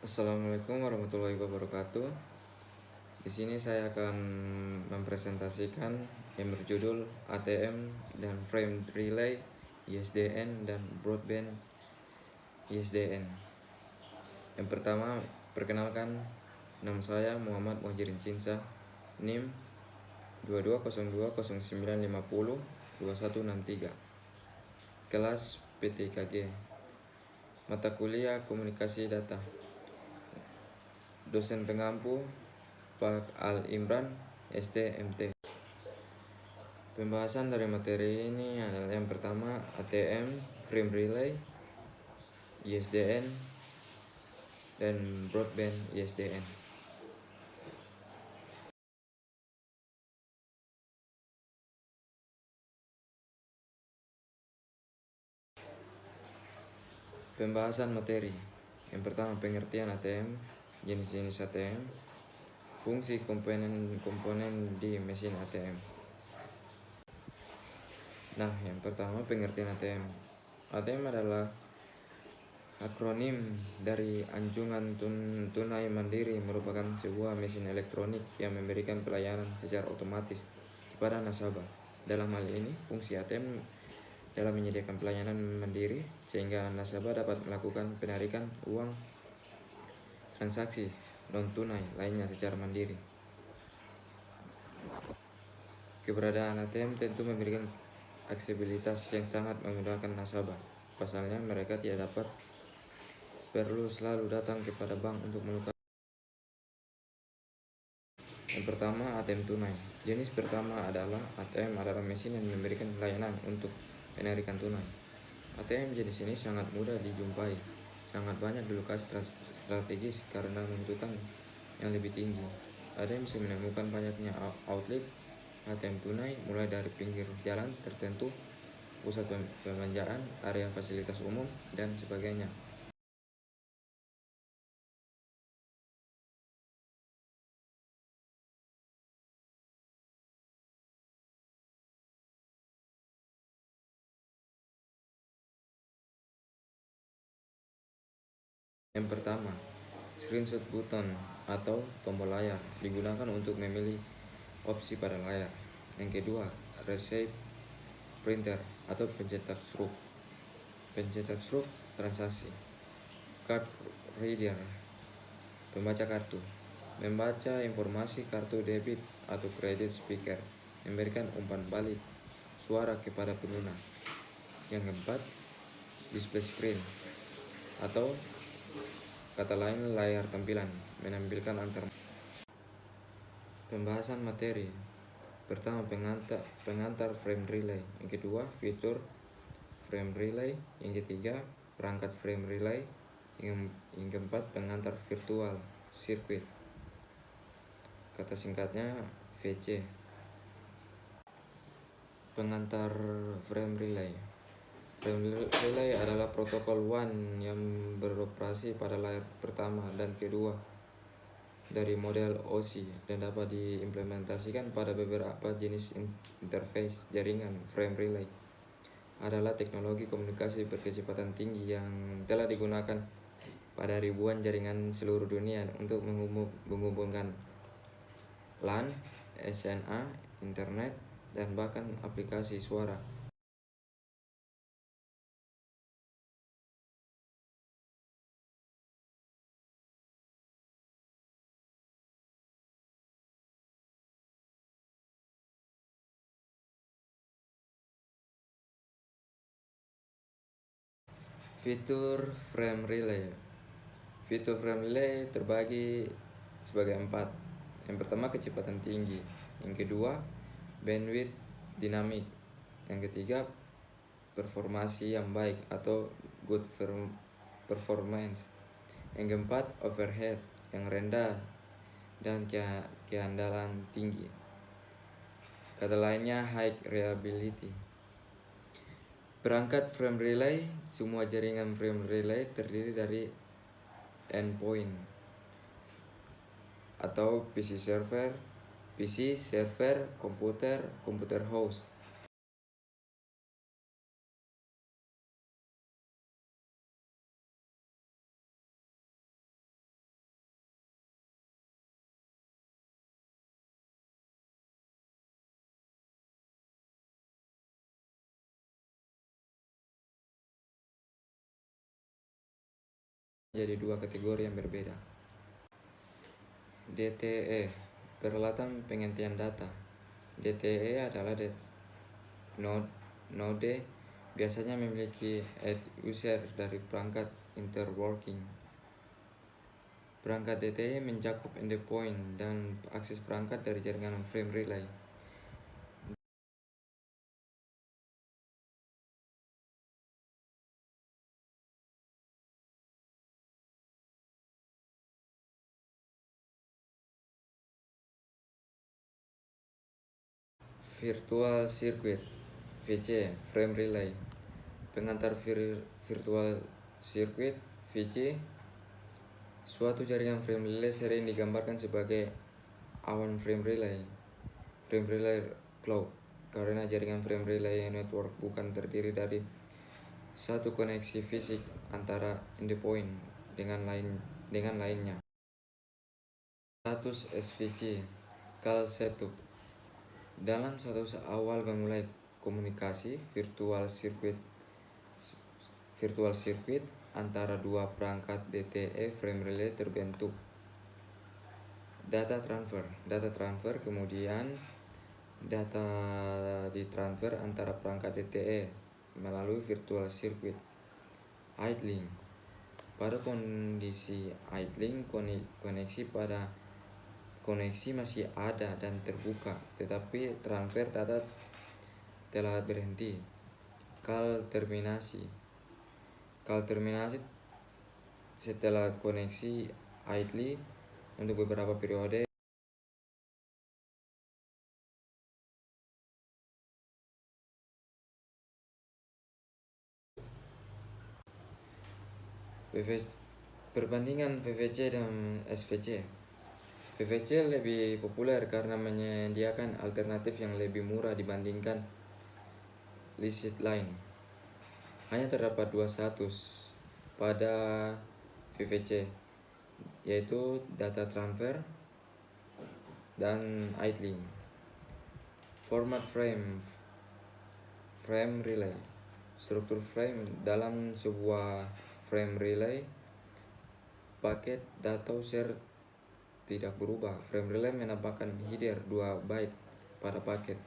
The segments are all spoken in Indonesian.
Assalamualaikum warahmatullahi wabarakatuh. Di sini saya akan mempresentasikan yang berjudul ATM dan Frame Relay ISDN dan Broadband ISDN. Yang pertama, perkenalkan, nama saya Muhammad Muhajirin Cinsa, NIM 220209502163, kelas PTKG, mata kuliah Komunikasi Data, dosen pengampu Pak Al Imran STMT. Pembahasan dari materi ini adalah yang pertama ATM, Frame Relay, ISDN, dan Broadband ISDN. Pembahasan materi. Yang pertama pengertian ATM, jenis-jenis ATM, fungsi komponen-komponen di mesin ATM. Nah, yang pertama pengertian ATM. ATM adalah akronim dari Anjungan Tunai Mandiri, merupakan sebuah mesin elektronik yang memberikan pelayanan secara otomatis kepada nasabah. Dalam hal ini, fungsi ATM dalam menyediakan pelayanan mandiri sehingga nasabah dapat melakukan penarikan uang transaksi non-tunai lainnya secara mandiri. Keberadaan ATM tentu memberikan aksesibilitas yang sangat memudahkan nasabah. Pasalnya, mereka tidak perlu selalu datang kepada bank untuk menukar. Yang pertama, ATM tunai. Jenis pertama adalah ATM adalah mesin yang memberikan layanan untuk penarikan tunai. ATM jenis ini sangat mudah dijumpai, sangat banyak di lokasi strategis karena membutuhkan yang lebih tinggi. ATM bisa menemukan banyaknya outlet ATM tunai mulai dari pinggir jalan tertentu, pusat perbelanjaan, area fasilitas umum, dan sebagainya. Yang pertama, screenshot button atau tombol layar digunakan untuk memilih opsi pada layar. Yang kedua, receipt printer atau pencetak struk. Pencetak struk transaksi. Card reader, pembaca kartu, membaca informasi kartu debit atau kredit. Speaker, memberikan umpan balik suara kepada pengguna. Yang keempat, display screen atau kata lain layar tampilan, menampilkan antar. Pembahasan materi. Pertama, pengantar frame relay. Yang kedua, fitur frame relay. Yang ketiga, perangkat frame relay. Yang keempat, pengantar virtual circuit, kata singkatnya VC. Pengantar frame relay. Frame relay adalah protokol WAN yang beroperasi pada layar pertama dan kedua dari model OSI dan dapat diimplementasikan pada beberapa jenis interface jaringan. Frame relay adalah teknologi komunikasi berkecepatan tinggi yang telah digunakan pada ribuan jaringan seluruh dunia untuk menghubungkan LAN, SNA, internet, dan bahkan aplikasi suara. Fitur frame relay. Fitur frame relay terbagi sebagai 4. Yang pertama, kecepatan tinggi. Yang kedua, bandwidth dinamik. Yang ketiga, performasi yang baik atau good performance. Yang keempat, overhead yang rendah dan keandalan tinggi. Kata lainnya, high reliability. Perangkat frame relay. Semua jaringan frame relay terdiri dari endpoint atau PC server, komputer host. jadi dua kategori yang berbeda. DTE, peralatan pengintian data. DTE adalah node biasanya memiliki end user dari perangkat interworking. Perangkat DTE mencakup endpoint dan akses perangkat dari jaringan frame relay. Virtual Circuit (VC) Frame Relay. Pengantar Virtual Circuit (VC). Suatu jaringan frame relay sering digambarkan sebagai awan frame relay cloud, karena jaringan frame relay network bukan terdiri dari satu koneksi fisik antara endpoint dengan lainnya. Status SVC call setup. Dalam status awal memulai komunikasi virtual circuit antara dua perangkat DTE frame relay terbentuk data transfer, kemudian data ditransfer antara perangkat DTE melalui virtual circuit. Idling. Pada kondisi idling, koneksi masih ada dan terbuka, tetapi transfer data telah berhenti. Call terminasi setelah koneksi idle untuk beberapa periode. Perbandingan VVC dan SVC. VVC lebih populer karena menyediakan alternatif yang lebih murah dibandingkan list lain. Hanya terdapat dua status pada VVC, yaitu data transfer dan idling. Format frame relay. Struktur frame dalam sebuah frame relay, paket data user tidak berubah. Frame relay menambahkan header 2 byte pada paket.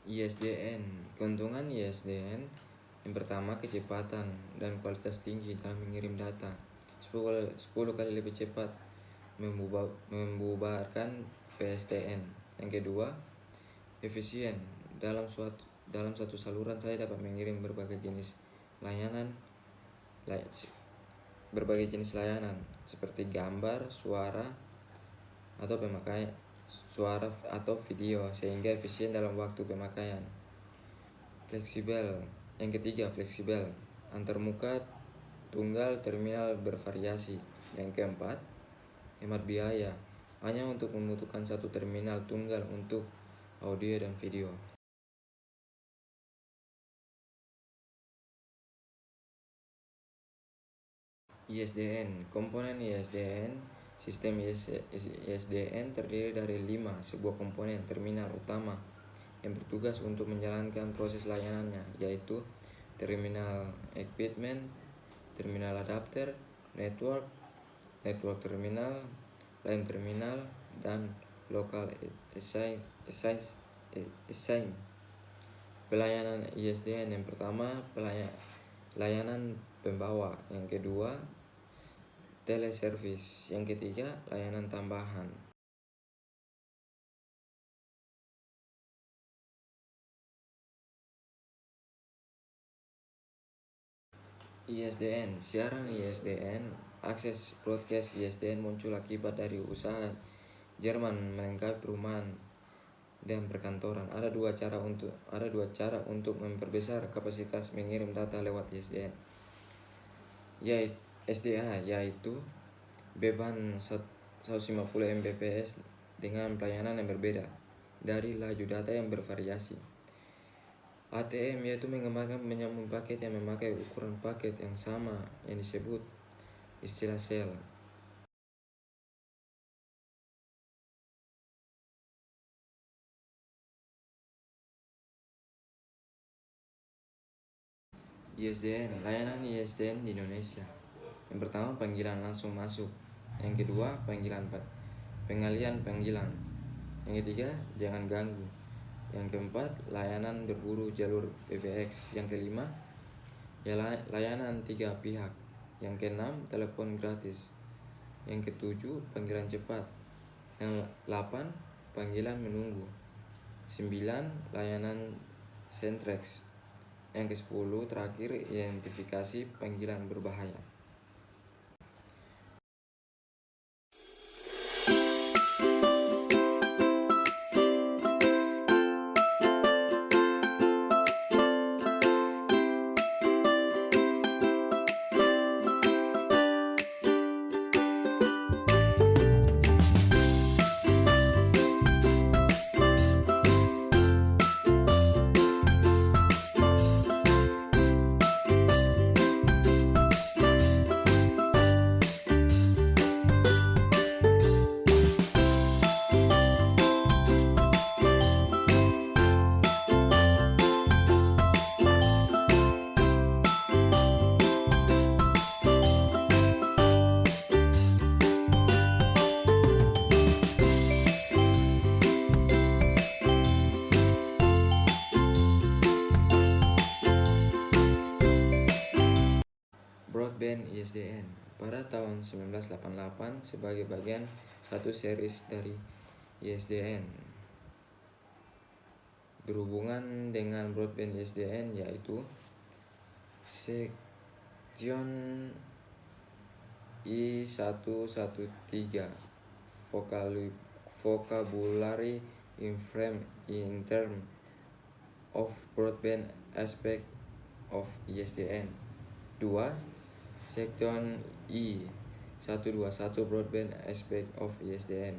ISDN. Keuntungan ISDN yang pertama, kecepatan dan kualitas tinggi dalam mengirim data, 10 kali lebih cepat membubarkan PSTN. Yang kedua, efisien. Dalam satu saluran saya dapat mengirim berbagai jenis layanan seperti gambar, suara atau video, sehingga efisien dalam waktu pemakaian. Fleksibel. Yang ketiga, fleksibel, antarmuka tunggal terminal bervariasi. Yang keempat, hemat biaya, hanya untuk membutuhkan satu terminal tunggal untuk audio dan video. ISDN. Komponen ISDN. Sistem ISDN terdiri dari 5 sebuah komponen terminal utama yang bertugas untuk menjalankan proses layanannya, yaitu terminal equipment, terminal adapter, network terminal, line terminal, dan local assign. Pelayanan ISDN yang pertama, layanan pembawa. Yang kedua, teleservice. Yang ketiga, layanan tambahan. ISDN. Siaran ISDN. Akses broadcast ISDN muncul akibat dari usaha Jerman melengkapi perumahan dan perkantoran. Ada dua cara untuk memperbesar kapasitas mengirim data lewat ISDN, yaitu SDA, yaitu beban 150 Mbps dengan pelayanan yang berbeda dari laju data yang bervariasi. ATM, yaitu mengembangkan menyambung paket yang memakai ukuran paket yang sama yang disebut istilah sel. ISDN. Layanan ISDN di Indonesia. Yang pertama, panggilan langsung masuk. Yang kedua, pengalian panggilan. Yang ketiga, jangan ganggu. Yang keempat, layanan berburu jalur PBX. Yang kelima, layanan 3 pihak. Yang keenam, telepon gratis. Yang ketujuh, panggilan cepat. Yang 8, panggilan menunggu. 9, layanan Sentrex. Yang ke-10 terakhir, identifikasi panggilan berbahaya. Broadband ISDN pada tahun 1988 sebagai bagian satu series dari ISDN. Berhubungan dengan broadband ISDN yaitu Section I113 Vocabulary in terms of broadband aspect of ISDN. 2. Section I121 Broadband Aspect of ISDN.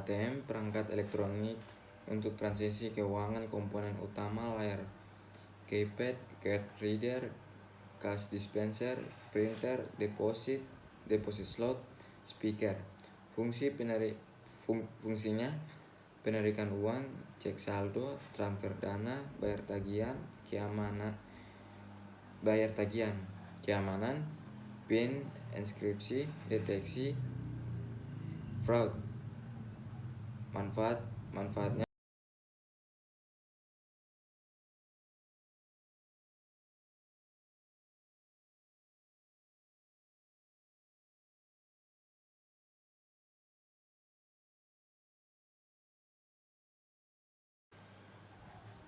ATM, perangkat elektronik untuk transaksi keuangan, komponen utama layar, keypad, card reader, cash dispenser, printer, deposit slot, speaker. Fungsinya penarikan uang, cek saldo, transfer dana, keamanan, PIN, inskripsi, deteksi fraud. Manfaatnya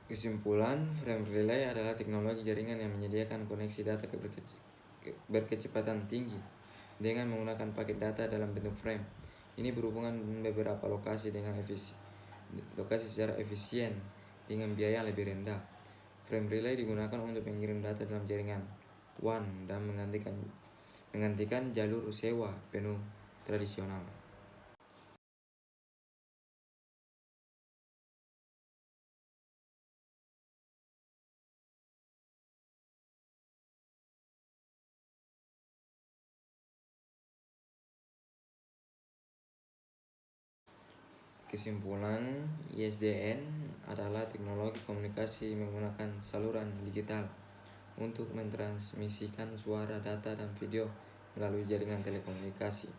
kesimpulan, frame relay adalah teknologi jaringan yang menyediakan koneksi data berkecepatan tinggi dengan menggunakan paket data dalam bentuk frame. Ini berhubungan dengan beberapa lokasi secara efisien dengan biaya yang lebih rendah. Frame relay digunakan untuk mengirim data dalam jaringan WAN dan menggantikan jalur sewa penuh tradisional. Kesimpulan, ISDN adalah teknologi komunikasi menggunakan saluran digital untuk mentransmisikan suara, data, dan video melalui jaringan telekomunikasi.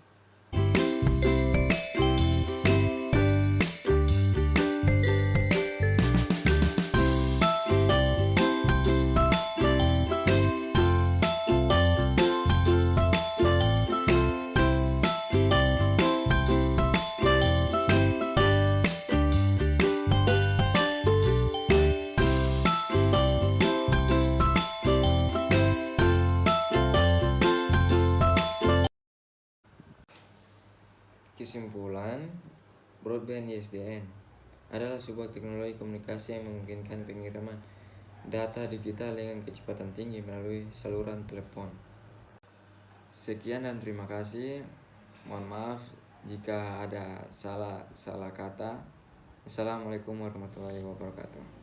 Kesimpulan, broadband ISDN adalah sebuah teknologi komunikasi yang memungkinkan pengiriman data digital dengan kecepatan tinggi melalui saluran telepon. Sekian dan terima kasih. Mohon maaf jika ada salah kata. Assalamualaikum warahmatullahi wabarakatuh.